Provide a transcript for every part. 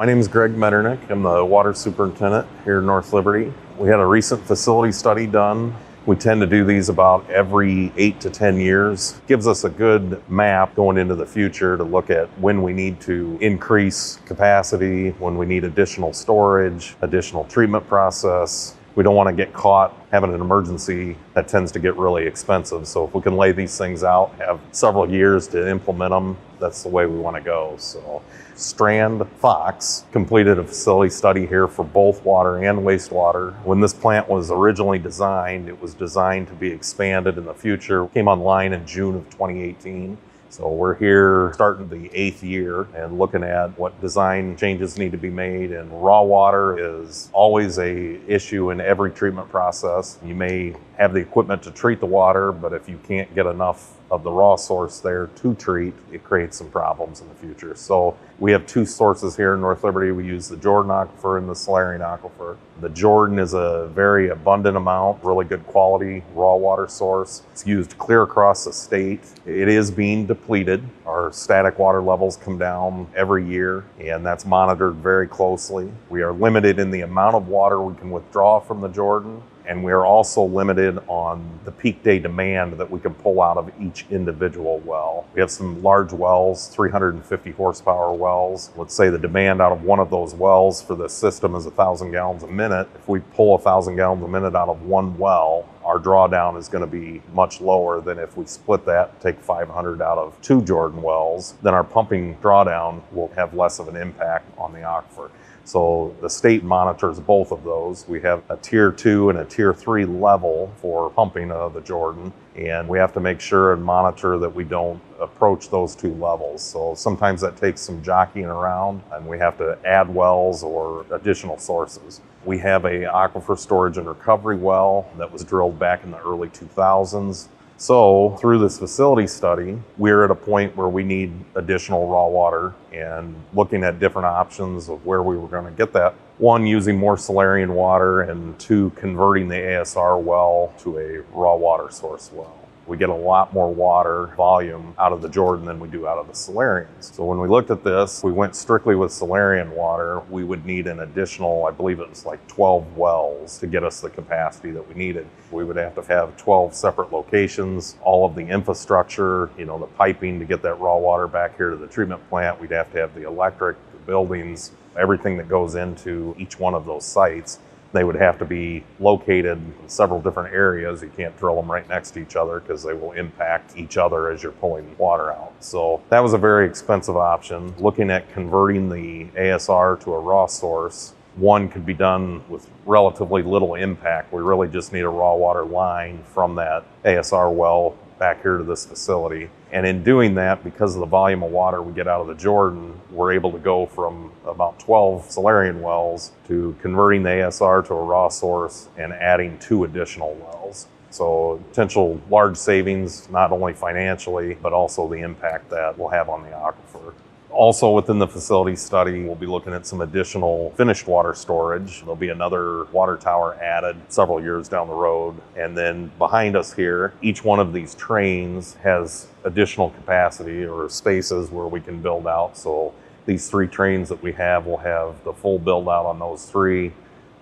My name is Greg Metternich. I'm the water superintendent here in North Liberty. We had a recent facility study done. We tend to do these about every 8 to 10 years. Gives us a good map going into the future to look at when we need to increase capacity, when we need additional storage, additional treatment process. We don't want to get caught having an emergency. That tends to get really expensive. So if we can lay these things out, have several years to implement them, that's the way we want to go. So Strand Fox completed a facility study here for both water and wastewater. When this plant was originally designed, it was designed to be expanded in the future. It came online in June of 2018. So we're here starting the 8th year and looking at what design changes need to be made. And raw water is always an issue in every treatment process. You may have the equipment to treat the water, but if you can't get enough of the raw source there to treat, it creates some problems in the future. So we have two sources here in North Liberty. We use the Jordan Aquifer and the Solarian Aquifer. The Jordan is a very abundant amount, really good quality raw water source. It's used clear across the state. It is being depleted. Our static water levels come down every year, and that's monitored very closely. We are limited in the amount of water we can withdraw from the Jordan, and we are also limited on the peak day demand that we can pull out of each individual well. We have some large wells, 350 horsepower wells. Let's say the demand out of one of those wells for the system is 1,000 gallons a minute. If we pull 1,000 gallons a minute out of one well, our drawdown is going to be much lower than if we split that, take 500 out of two Jordan wells. Then our pumping drawdown will have less of an impact on the aquifer. So the state monitors both of those. We have a tier 2 and a tier 3 level for pumping of the Jordan, and we have to make sure and monitor that we don't approach those two levels. So sometimes that takes some jockeying around, and we have to add wells or additional sources. We have a aquifer storage and recovery well that was drilled back in the early 2000s. So through this facility study, we're at a point where we need additional raw water and looking at different options of where we were going to get that. One, using more Solarian water, and two, converting the ASR well to a raw water source well. We get a lot more water volume out of the Jordan than we do out of the Solarians. So when we looked at this, we went strictly with Solarian water. We would need an additional, I believe it was like 12 wells to get us the capacity that we needed. We would have to have 12 separate locations, all of the infrastructure, the piping to get that raw water back here to the treatment plant. We'd have to have the electric, the buildings, everything that goes into each one of those sites. They would have to be located in several different areas. You can't drill them right next to each other because they will impact each other as you're pulling water out. So that was a very expensive option. Looking at converting the ASR to a raw source, one could be done with relatively little impact. We really just need a raw water line from that ASR well back here to this facility. And in doing that, because of the volume of water we get out of the Jordan, we're able to go from about 12 Solarian wells to converting the ASR to a raw source and adding 2 additional wells. So potential large savings, not only financially, but also the impact that will have on the aquifer. Also within the facility study, we'll be looking at some additional finished water storage. There'll be another water tower added several years down the road. And then behind us here, each one of these trains has additional capacity or spaces where we can build out. So these 3 trains that we have will have the full build out on those 3.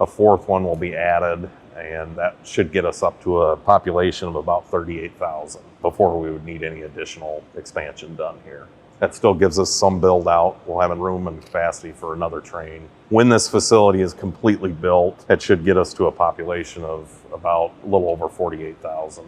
A 4th one will be added, and that should get us up to a population of about 38,000 before we would need any additional expansion done here. That still gives us some build out. We'll have room and capacity for another train. When this facility is completely built, it should get us to a population of about a little over 48,000.